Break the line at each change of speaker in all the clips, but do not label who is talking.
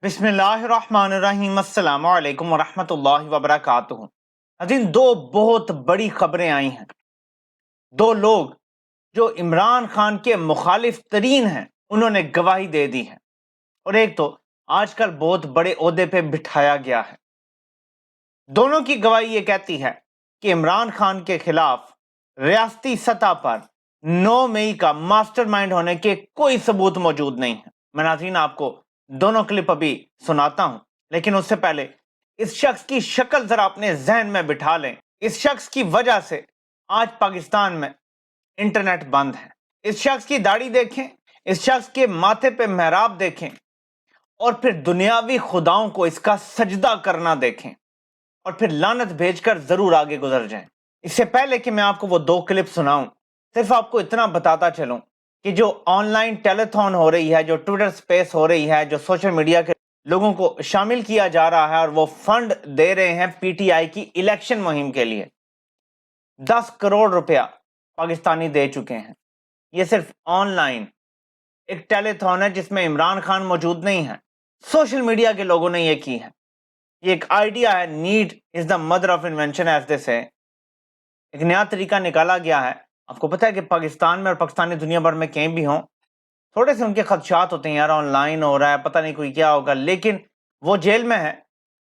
بسم اللہ الرحمن الرحیم السلام علیکم ورحمۃ اللہ وبرکاتہ۔ ناظرین، دو بہت بڑی خبریں آئی ہیں۔ دو لوگ جو عمران خان کے مخالف ترین ہیں انہوں نے گواہی دے دی ہے، اور ایک تو آج کل بہت بڑے عہدے پہ بٹھایا گیا ہے۔ دونوں کی گواہی یہ کہتی ہے کہ عمران خان کے خلاف ریاستی سطح پر 9 مئی کا ماسٹر مائنڈ ہونے کے کوئی ثبوت موجود نہیں ہے۔ میں ناظرین آپ کو دونوں کلپ ابھی سناتا ہوں، لیکن اس سے پہلے اس شخص کی شکل ذرا اپنے ذہن میں بٹھا لیں۔ اس شخص کی وجہ سے آج پاکستان میں انٹرنیٹ بند ہے۔ اس شخص کی داڑھی دیکھیں، اس شخص کے ماتھے پہ محراب دیکھیں، اور پھر دنیاوی خداؤں کو اس کا سجدہ کرنا دیکھیں، اور پھر لعنت بھیج کر ضرور آگے گزر جائیں۔ اس سے پہلے کہ میں آپ کو وہ دو کلپ سناؤں، صرف آپ کو اتنا بتاتا چلوں کہ جو آن لائن ٹیلی تھون ہو رہی ہے، جو ٹویٹر سپیس ہو رہی ہے، جو سوشل میڈیا کے لوگوں کو شامل کیا جا رہا ہے، اور وہ فنڈ دے رہے ہیں پی ٹی آئی کی الیکشن مہم کے لیے، 10 کروڑ روپیہ پاکستانی دے چکے ہیں۔ یہ صرف آن لائن ایک ٹیلی تھون ہے جس میں عمران خان موجود نہیں ہے، سوشل میڈیا کے لوگوں نے یہ کی ہے۔ یہ ایک آئیڈیا ہے، need is the mother of invention as they سے۔ ایک نیا طریقہ نکالا گیا ہے۔ آپ کو پتہ ہے کہ پاکستان میں اور پاکستانی دنیا بھر میں کہیں بھی ہوں، تھوڑے سے ان کے خدشات ہوتے ہیں، یار آن لائن ہو رہا ہے، پتہ نہیں کوئی کیا ہوگا، لیکن وہ جیل میں ہے،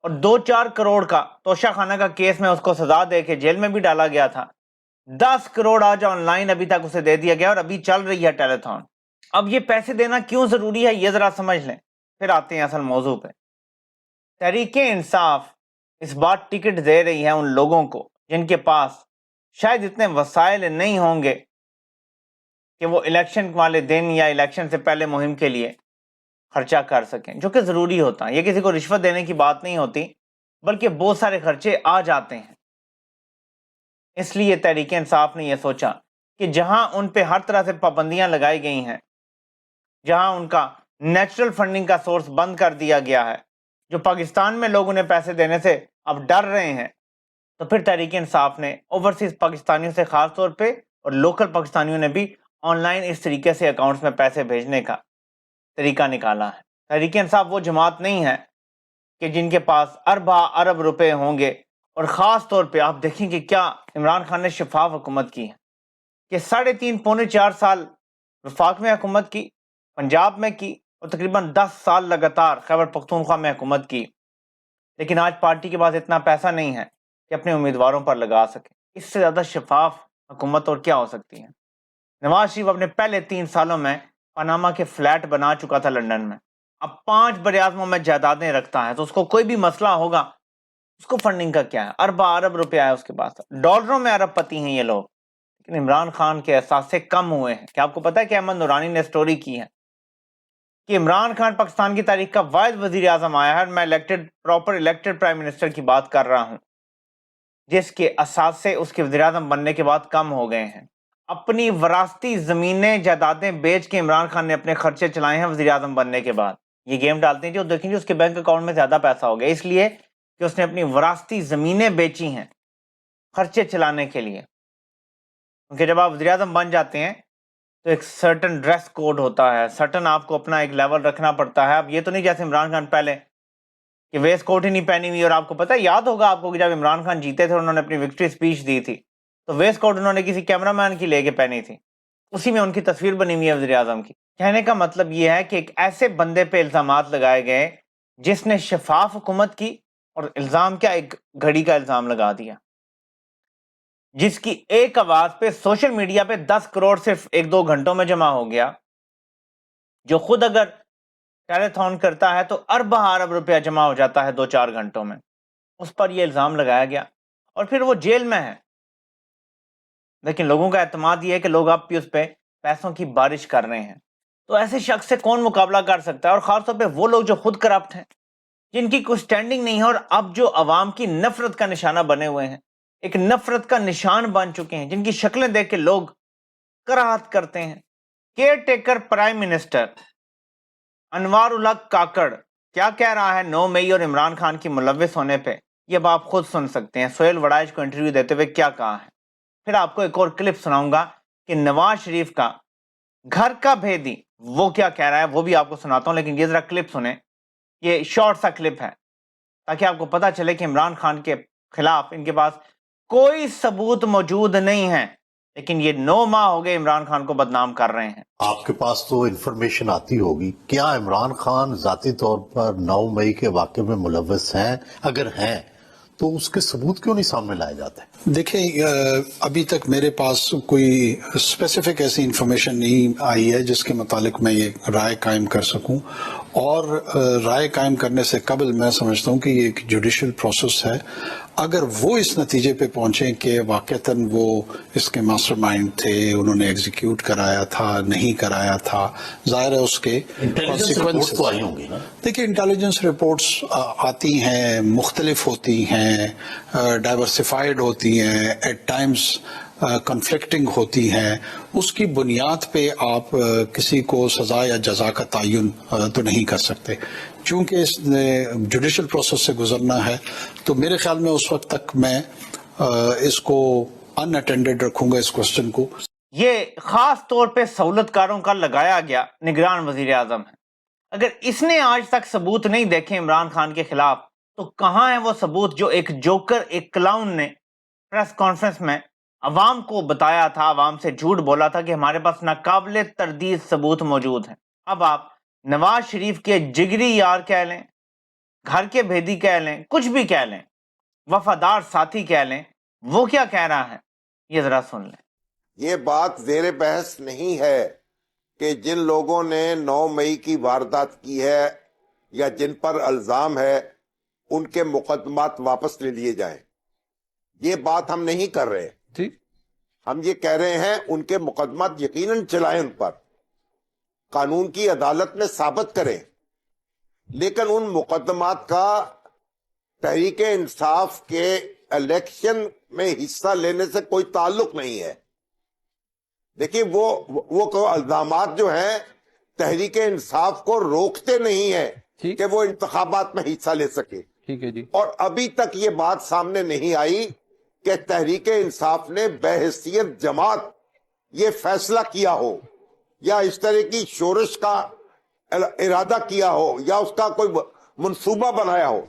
اور 2-4 کروڑ کا توشہ خانہ کا کیس میں اس کو سزا دے کے جیل میں بھی ڈالا گیا تھا۔ 10 کروڑ آج آن لائن ابھی تک اسے دے دیا گیا، اور ابھی چل رہی ہے ٹیلی تھون۔ اب یہ پیسے دینا کیوں ضروری ہے یہ ذرا سمجھ لیں، پھر آتے ہیں اصل موضوع پہ۔ تحریک انصاف اس بار ٹکٹ دے رہی ہے ان لوگوں کو جن کے پاس شاید اتنے وسائل نہیں ہوں گے کہ وہ الیکشن والے دن یا الیکشن سے پہلے مہم کے لیے خرچہ کر سکیں، جو کہ ضروری ہوتا ہے۔ یہ کسی کو رشوت دینے کی بات نہیں ہوتی، بلکہ بہت سارے خرچے آ جاتے ہیں۔ اس لیے تحریک انصاف نے یہ سوچا کہ جہاں ان پہ ہر طرح سے پابندیاں لگائی گئی ہیں، جہاں ان کا نیچرل فنڈنگ کا سورس بند کر دیا گیا ہے، جو پاکستان میں لوگ انہیں پیسے دینے سے اب ڈر رہے ہیں، تو پھر تحریک انصاف نے اوورسیز پاکستانیوں سے خاص طور پہ اور لوکل پاکستانیوں نے بھی آن لائن اس طریقے سے اکاؤنٹس میں پیسے بھیجنے کا طریقہ نکالا ہے۔ تحریک انصاف وہ جماعت نہیں ہے کہ جن کے پاس ارب روپے ہوں گے، اور خاص طور پہ آپ دیکھیں کہ کیا عمران خان نے شفاف حکومت کی ہے، کہ 3.5-4 سال وفاق میں حکومت کی، پنجاب میں کی، اور تقریباً 10 سال لگاتار خیبر پختونخوا میں حکومت کی، لیکن آج پارٹی کے پاس اتنا پیسہ نہیں ہے کہ اپنے امیدواروں پر لگا سکے۔ اس سے زیادہ شفاف حکومت اور کیا ہو سکتی ہے؟ نواز شریف اپنے پہلے 3 سالوں میں پاناما کے فلیٹ بنا چکا تھا لنڈن میں، اب 5 براعظموں میں جائیدادیں رکھتا ہے، تو اس کو کوئی بھی مسئلہ ہوگا، اس کو فنڈنگ کا کیا ہے؟ ارب روپے ہے اس کے پاس، ڈالروں میں ارب پتی ہیں یہ لوگ۔ لیکن عمران خان کے احساسے کم ہوئے ہیں۔ کیا آپ کو پتا ہے کہ احمد نورانی نے سٹوری کی ہے کہ عمران خان پاکستان کی تاریخ کا واحد وزیر اعظم آیا ہے، اور میں پراپر الیکٹڈ پرائم منسٹر کی بات کر رہا ہوں، جس کے اثاثے اس کے وزیر اعظم بننے کے بعد کم ہو گئے ہیں۔ اپنی وراثتی زمینیں جائیدادیں بیچ کے عمران خان نے اپنے خرچے چلائے ہیں وزیر اعظم بننے کے بعد۔ یہ گیم ڈالتے ہیں جو دیکھیں گے اس کے بینک اکاؤنٹ میں زیادہ پیسہ ہو گیا، اس لیے کہ اس نے اپنی وراثتی زمینیں بیچی ہیں خرچے چلانے کے لیے۔ کیونکہ جب آپ وزیر اعظم بن جاتے ہیں تو ایک سرٹن ڈریس کوڈ ہوتا ہے، سرٹن آپ کو اپنا ایک لیول رکھنا پڑتا ہے۔ اب یہ تو نہیں جیسے عمران خان پہلے کہ ویسٹ کوٹ ہی نہیں پہنی ہوئی، اور آپ کو پتہ ہے، یاد ہوگا آپ کو کہ جب عمران خان جیتے تھے انہوں نے اپنی وکٹری سپیچ دی تھی، تو ویسٹ کوٹ انہوں نے کسی کیمرہ مین کی لے کے پہنی تھی، اسی میں ان کی تصویر بنی ہوئی ہے وزیر اعظم کی۔ کہنے کا مطلب یہ ہے کہ ایک ایسے بندے پہ الزامات لگائے گئے جس نے شفاف حکومت کی، اور الزام کیا، ایک گھڑی کا الزام لگا دیا، جس کی ایک آواز پہ سوشل میڈیا پہ 10 کروڑ صرف 1-2 گھنٹوں میں جمع ہو گیا، جو خود اگر ٹیلی تھون کرتا ہے تو ارب روپیہ جمع ہو جاتا ہے 2-4 گھنٹوں میں۔ اس پر یہ الزام لگایا گیا، اور پھر وہ جیل میں ہے، لیکن لوگوں کا اعتماد یہ ہے کہ لوگ اب بھی اس پہ پیسوں کی بارش کر رہے ہیں۔ تو ایسے شخص سے کون مقابلہ کر سکتا ہے؟ اور خاص طور پہ وہ لوگ جو خود کرپٹ ہیں، جن کی کوئی سٹینڈنگ نہیں ہے، اور اب جو عوام کی نفرت کا نشانہ بنے ہوئے ہیں، ایک نفرت کا نشان بن چکے ہیں، جن کی شکلیں دیکھ کے لوگ کراہت کرتے ہیں۔ کیئر ٹیکر پرائم منسٹر انوار الحق کاکڑ کیا کہہ رہا ہے 9 مئی اور عمران خان کی ملوث ہونے پہ، یہ اب آپ خود سن سکتے ہیں۔ سہیل وڑائچ کو انٹرویو دیتے ہوئے کیا کہا ہے، پھر آپ کو ایک اور کلپ سناؤں گا کہ نواز شریف کا گھر کا بھیدی وہ کیا کہہ رہا ہے، وہ بھی آپ کو سناتا ہوں، لیکن یہ ذرا کلپ سنیں یہ شارٹ سا کلپ ہے تاکہ آپ کو پتہ چلے کہ عمران خان کے خلاف ان کے پاس کوئی ثبوت موجود نہیں ہے، لیکن یہ 9 ماہ ہو گئے عمران خان کو بدنام کر رہے ہیں۔
آپ کے پاس تو انفارمیشن آتی ہوگی، کیا عمران خان ذاتی طور پر 9 مئی کے واقعے میں ملوث ہیں؟ اگر ہیں تو اس کے ثبوت کیوں نہیں سامنے لائے جاتے؟
دیکھیں، ابھی تک میرے پاس کوئی اسپیسیفک ایسی انفارمیشن نہیں آئی ہے جس کے متعلق میں یہ رائے قائم کر سکوں، اور رائے قائم کرنے سے قبل میں سمجھتا ہوں کہ یہ ایک جوڈیشل پروسیس ہے۔ اگر وہ اس نتیجے پہ پہنچیں کہ واقعتاً وہ اس کے ماسٹر مائنڈ تھے، انہوں نے ایگزیکیوٹ کرایا تھا نہیں کرایا تھا، ظاہر ہے اس کے
رپورٹس تو آئی ہوں گی نا؟
دیکھیں، انٹیلیجنس رپورٹس آتی ہیں، مختلف ہوتی ہیں، ڈائیورسفائیڈ ہوتی ہیں، ایٹ ٹائمز کنفلکٹنگ ہوتی ہیں۔ اس کی بنیاد پہ آپ کسی کو سزا یا جزا کا تعین تو نہیں کر سکتے۔ چونکہ اس نے جوڈیشل پروسیس سے گزرنا ہے، تو میرے خیال میں اس وقت تک میں اس کو ان اٹینڈڈ رکھوں گا، اس کوسچن کو۔
یہ خاص طور پہ سہولت کاروں کا لگایا گیا نگران وزیر اعظم ہے۔ اگر اس نے آج تک ثبوت نہیں دیکھے عمران خان کے خلاف، تو کہاں ہے وہ ثبوت جو ایک جوکر، ایک کلاؤن نے پریس کانفرنس میں عوام کو بتایا تھا، عوام سے جھوٹ بولا تھا کہ ہمارے پاس ناقابل تردید ثبوت موجود ہیں۔ اب آپ نواز شریف کے جگری یار کہہ لیں، گھر کے بھیدی کہہ لیں، کچھ بھی کہہ لیں، وفادار ساتھی کہہ لیں، وہ کیا کہہ رہا ہے یہ ذرا سن لیں۔
یہ بات زیر بحث نہیں ہے کہ جن لوگوں نے 9 مئی کی واردات کی ہے یا جن پر الزام ہے ان کے مقدمات واپس لے لیے جائیں۔ یہ بات ہم نہیں کر رہے، ہم یہ کہہ رہے ہیں ان کے مقدمات یقیناً چلائیں، ان پر قانون کی عدالت میں ثابت کریں، لیکن ان مقدمات کا تحریک انصاف کے الیکشن میں حصہ لینے سے کوئی تعلق نہیں ہے۔ دیکھیے، وہ الزامات جو ہیں تحریک انصاف کو روکتے نہیں ہیں کہ وہ انتخابات میں حصہ لے سکے۔
ٹھیک ہے جی۔
اور ابھی تک یہ بات سامنے نہیں آئی کہ تحریک انصاف نے بحیثیت جماعت یہ فیصلہ کیا ہو یا اس طرح کی شورش کا ارادہ کیا ہو یا اس کا کوئی منصوبہ بنایا ہو،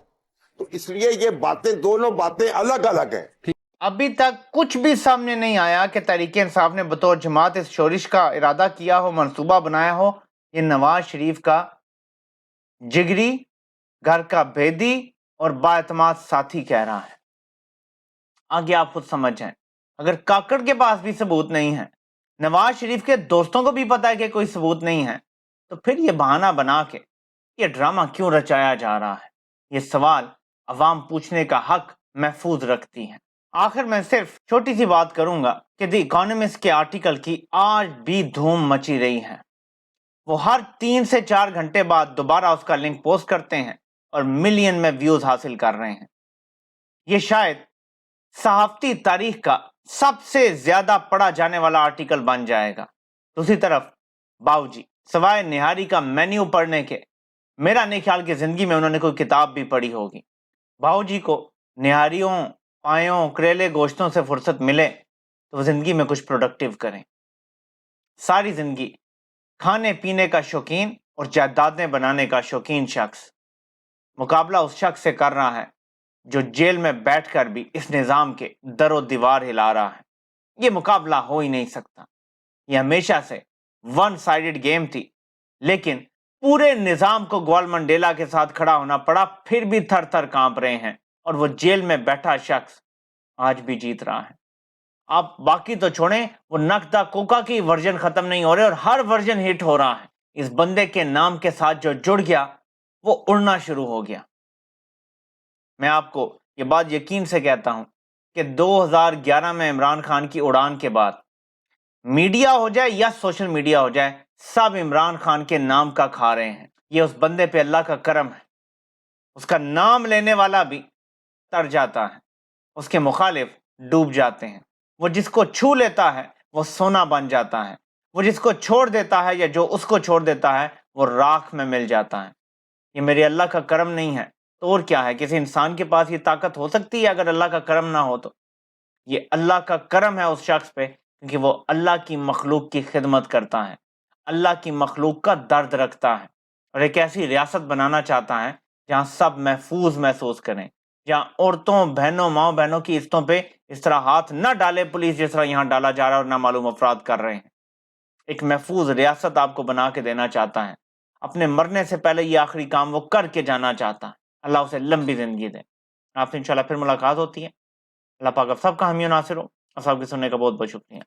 تو اس لیے یہ باتیں، دونوں باتیں الگ الگ ہیں۔
ابھی تک کچھ بھی سامنے نہیں آیا کہ تحریک انصاف نے بطور جماعت اس شورش کا ارادہ کیا ہو، منصوبہ بنایا ہو۔ یہ نواز شریف کا جگری، گھر کا بھیدی اور بااعتماد ساتھی کہہ رہا ہے۔ آگے آپ خود سمجھ جائیں۔ اگر کاکڑ کے پاس بھی ثبوت نہیں ہے، نواز شریف کے دوستوں کو بھی پتا ہے کہ کوئی ثبوت نہیں ہے، تو پھر یہ بہانہ بنا کے یہ ڈرامہ کیوں رچایا جا رہا ہے؟ یہ سوال عوام پوچھنے کا حق محفوظ رکھتی ہیں۔ آخر میں صرف چھوٹی سی بات کروں گا کہ دی اکانومسٹ کے آرٹیکل کی آج بھی دھوم مچی رہی ہے۔ وہ ہر 3 سے 4 گھنٹے بعد دوبارہ اس کا لنک پوسٹ کرتے ہیں اور ملین میں ویوز حاصل کر رہے ہیں۔ یہ شاید صحافتی تاریخ کا سب سے زیادہ پڑھا جانے والا آرٹیکل بن جائے گا۔ دوسری طرف باؤ جی سوائے نہاری کا مینیو پڑھنے کے، میرا نہیں خیال کہ زندگی میں انہوں نے کوئی کتاب بھی پڑھی ہوگی۔ باؤ جی کو نہاریوں، پایوں، کریلے گوشتوں سے فرصت ملے تو وہ زندگی میں کچھ پروڈکٹیو کریں۔ ساری زندگی کھانے پینے کا شوقین اور جائیدادیں بنانے کا شوقین شخص مقابلہ اس شخص سے کر رہا ہے جو جیل میں بیٹھ کر بھی اس نظام کے در و دیوار ہلا رہا ہے۔ یہ مقابلہ ہو ہی نہیں سکتا۔ یہ ہمیشہ سے ون سائیڈڈ گیم تھی، لیکن پورے نظام کو گوال منڈیلا کے ساتھ کھڑا ہونا پڑا، پھر بھی تھر تھر کانپ رہے ہیں، اور وہ جیل میں بیٹھا شخص آج بھی جیت رہا ہے۔ آپ باقی تو چھوڑیں، وہ نقدہ کوکا کی ورژن ختم نہیں ہو رہے اور ہر ورژن ہٹ ہو رہا ہے۔ اس بندے کے نام کے ساتھ جو جڑ گیا وہ اڑنا شروع ہو گیا۔ میں آپ کو یہ بات یقین سے کہتا ہوں کہ 2011 میں عمران خان کی اڑان کے بعد میڈیا ہو جائے یا سوشل میڈیا ہو جائے، سب عمران خان کے نام کا کھا رہے ہیں۔ یہ اس بندے پہ اللہ کا کرم ہے، اس کا نام لینے والا بھی تر جاتا ہے، اس کے مخالف ڈوب جاتے ہیں۔ وہ جس کو چھو لیتا ہے وہ سونا بن جاتا ہے، وہ جس کو چھوڑ دیتا ہے یا جو اس کو چھوڑ دیتا ہے وہ راکھ میں مل جاتا ہے۔ یہ میرے اللہ کا کرم نہیں ہے تو اور کیا ہے؟ کسی انسان کے پاس یہ طاقت ہو سکتی ہے اگر اللہ کا کرم نہ ہو تو؟ یہ اللہ کا کرم ہے اس شخص پہ، کیونکہ وہ اللہ کی مخلوق کی خدمت کرتا ہے، اللہ کی مخلوق کا درد رکھتا ہے، اور ایک ایسی ریاست بنانا چاہتا ہے جہاں سب محفوظ محسوس کریں، جہاں عورتوں، بہنوں، ماؤں بہنوں کی عزتوں پہ اس طرح ہاتھ نہ ڈالے پولیس جس طرح یہاں ڈالا جا رہا ہے اور نامعلوم افراد کر رہے ہیں۔ ایک محفوظ ریاست آپ کو بنا کے دینا چاہتا ہے، اپنے مرنے سے پہلے یہ آخری کام وہ کر کے جانا چاہتا ہے۔ اللہ اسے لمبی زندگی دے۔ آپ سے انشاءاللہ پھر ملاقات ہوتی ہے۔ اللہ پاک آپ سب کا حامی و ناصر ہو۔ اور سب کے سننے کا بہت بہت شکریہ۔